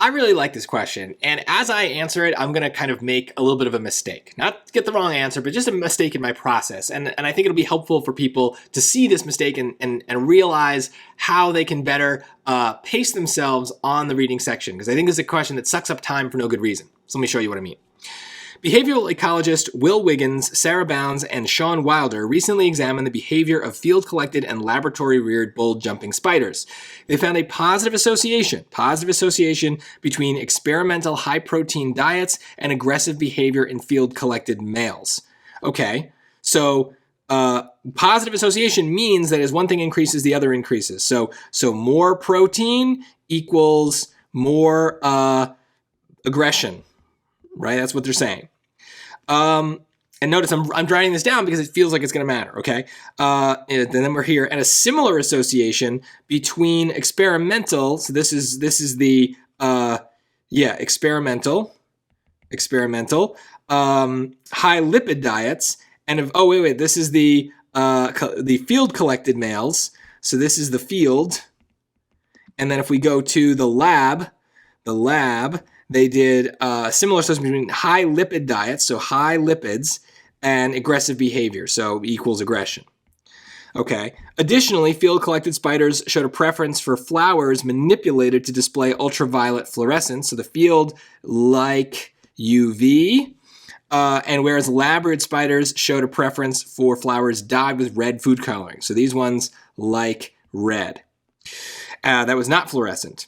I really like this question, and as I answer it, I'm going to kind of make a little bit of a mistake. Not to get the wrong answer, but just a mistake in my process. And I think it'll be helpful for people to see this mistake and realize how they can better pace themselves on the reading section, because I think this is a question that sucks up time for no good reason. So let me show you what I mean. Behavioral ecologist Will Wiggins, Sarah Bounds, and Sean Wilder recently examined the behavior of field-collected and laboratory-reared bull-jumping spiders. They found a positive association between experimental high-protein diets and aggressive behavior in field-collected males. Okay, so positive association means that as one thing increases, the other increases. So more protein equals more aggression, right? That's what they're saying. And notice I'm writing this down because it feels like it's going to matter, okay? And then we're here. And a similar association between experimental, so this is the, experimental, high lipid diets, and this is the field collected males. So this is the field. And then if we go to the lab, they did a similar association between high lipid diets, so high lipids, and aggressive behavior, so equals aggression. Okay. Additionally, field-collected spiders showed a preference for flowers manipulated to display ultraviolet fluorescence, so the field like UV, and whereas lab-reared spiders showed a preference for flowers dyed with red food coloring, so these ones like red. That was not fluorescent.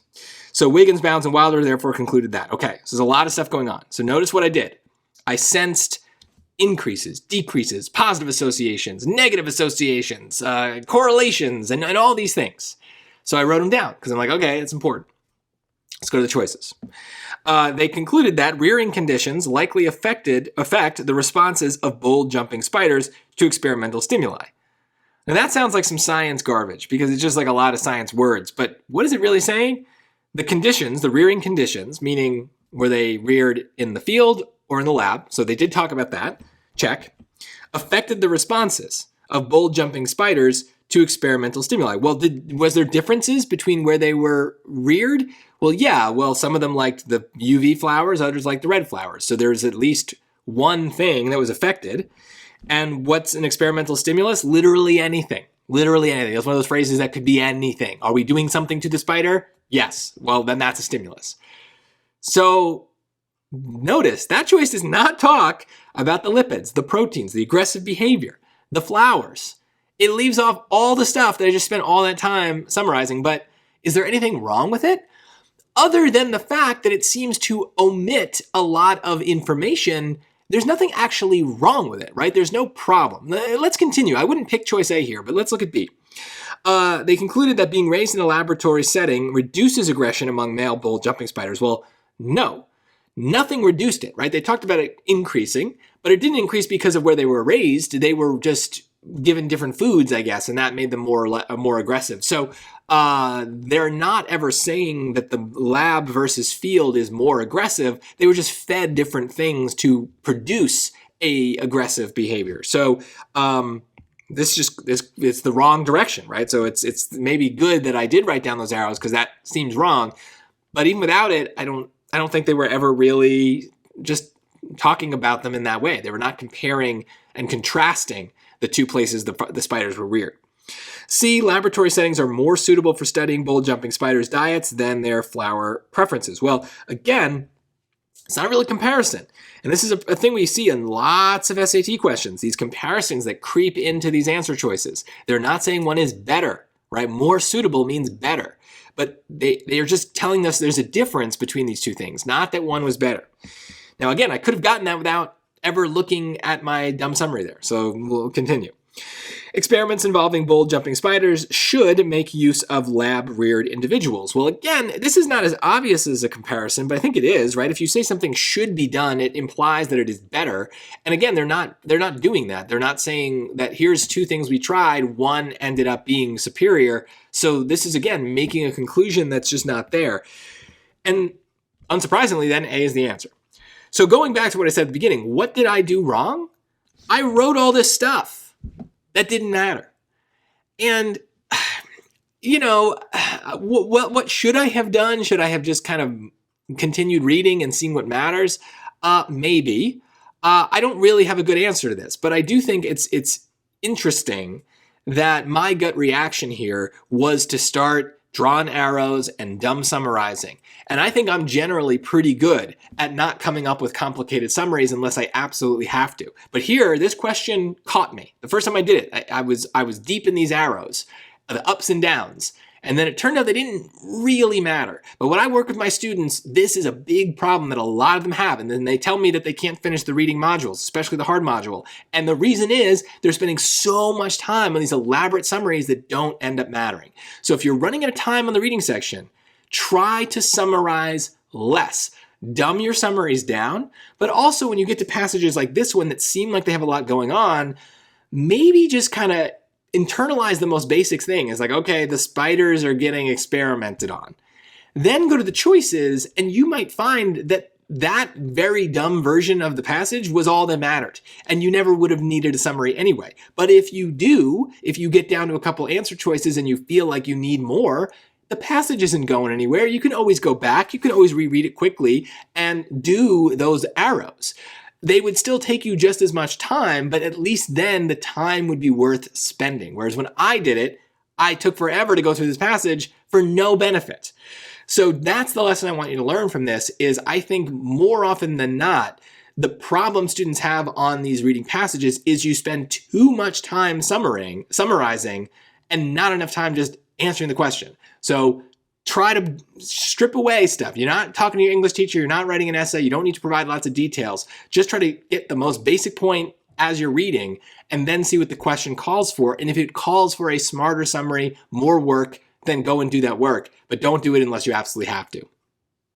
So Wiggins, Bounds, and Wilder therefore concluded that. Okay, so there's a lot of stuff going on. So notice what I did. I sensed increases, decreases, positive associations, negative associations, correlations, and all these things. So I wrote them down because I'm like, okay, it's important. Let's go to the choices. They concluded that rearing conditions likely affect the responses of bull-jumping spiders to experimental stimuli. Now that sounds like some science garbage because it's just like a lot of science words. But what is it really saying? The conditions, the rearing conditions, meaning were they reared in the field or in the lab, so they did talk about that, check, affected the responses of bull-jumping spiders to experimental stimuli. Well, was there differences between where they were reared? Well, yeah, some of them liked the UV flowers, others liked the red flowers. So there's at least one thing that was affected. And what's an experimental stimulus? Literally anything. Literally anything. That's one of those phrases that could be anything. Are we doing something to the spider? Yes. Well, then that's a stimulus. So notice that choice does not talk about the lipids, the proteins, the aggressive behavior, the flowers. It leaves off all the stuff that I just spent all that time summarizing. But is there anything wrong with it? Other than the fact that it seems to omit a lot of information, there's nothing actually wrong with it, right? There's no problem. Let's continue. I wouldn't pick choice A here, but let's look at B. They concluded that being raised in a laboratory setting reduces aggression among male bull-jumping spiders. Well, no. Nothing reduced it, right? They talked about it increasing, but it didn't increase because of where they were raised. They were just given different foods, I guess, and that made them more aggressive. So they're not ever saying that the lab versus field is more aggressive. They were just fed different things to produce a aggressive behavior. So it's the wrong direction, right? So it's maybe good that I did write down those arrows because that seems wrong. But even without it, I don't think they were ever really just talking about them in that way. They were not comparing and contrasting the two places the spiders were reared. C, laboratory settings are more suitable for studying bull-jumping spiders' diets than their flower preferences. Well, again, it's not really a comparison. And this is a thing we see in lots of SAT questions, these comparisons that creep into these answer choices. They're not saying one is better, right? More suitable means better. But they are just telling us there's a difference between these two things, not that one was better. Now, again, I could have gotten that without ever looking at my dumb summary there. So we'll continue. Experiments involving bull-jumping spiders should make use of lab-reared individuals. Well, again, this is not as obvious as a comparison, but I think it is, right? If you say something should be done, it implies that it is better. And again, they're not doing that. They're not saying that here's two things we tried, one ended up being superior. So this is, again, making a conclusion that's just not there. And unsurprisingly, then A is the answer. So going back to what I said at the beginning, what did I do wrong? I wrote all this stuff. That didn't matter. And, what should I have done? Should I have just kind of continued reading and seeing what matters? Maybe. I don't really have a good answer to this, but I do think it's interesting that my gut reaction here was to start drawn arrows and dumb summarizing. And I think I'm generally pretty good at not coming up with complicated summaries unless I absolutely have to. But here, this question caught me. The first time I did it, I was deep in these arrows, the ups and downs. And then it turned out they didn't really matter. But when I work with my students, this is a big problem that a lot of them have. And then they tell me that they can't finish the reading modules, especially the hard module. And the reason is they're spending so much time on these elaborate summaries that don't end up mattering. So if you're running out of time on the reading section, try to summarize less. Dumb your summaries down. But also when you get to passages like this one that seem like they have a lot going on, maybe just kind of internalize the most basic thing. It's like, okay, the spiders are getting experimented on. Then go to the choices, and you might find that that very dumb version of the passage was all that mattered, and you never would have needed a summary anyway. But if you do, if you get down to a couple answer choices and you feel like you need more, the passage isn't going anywhere. You can always go back. You can always reread it quickly and do those arrows. They would still take you just as much time, but at least then the time would be worth spending. Whereas when I did it, I took forever to go through this passage for no benefit. So that's the lesson I want you to learn from this is I think more often than not, the problem students have on these reading passages is you spend too much time summarizing and not enough time just answering the question. So try to strip away stuff. You're not talking to your English teacher. You're not writing an essay. You don't need to provide lots of details. Just try to get the most basic point as you're reading and then see what the question calls for. And if it calls for a smarter summary, more work, then go and do that work. But don't do it unless you absolutely have to.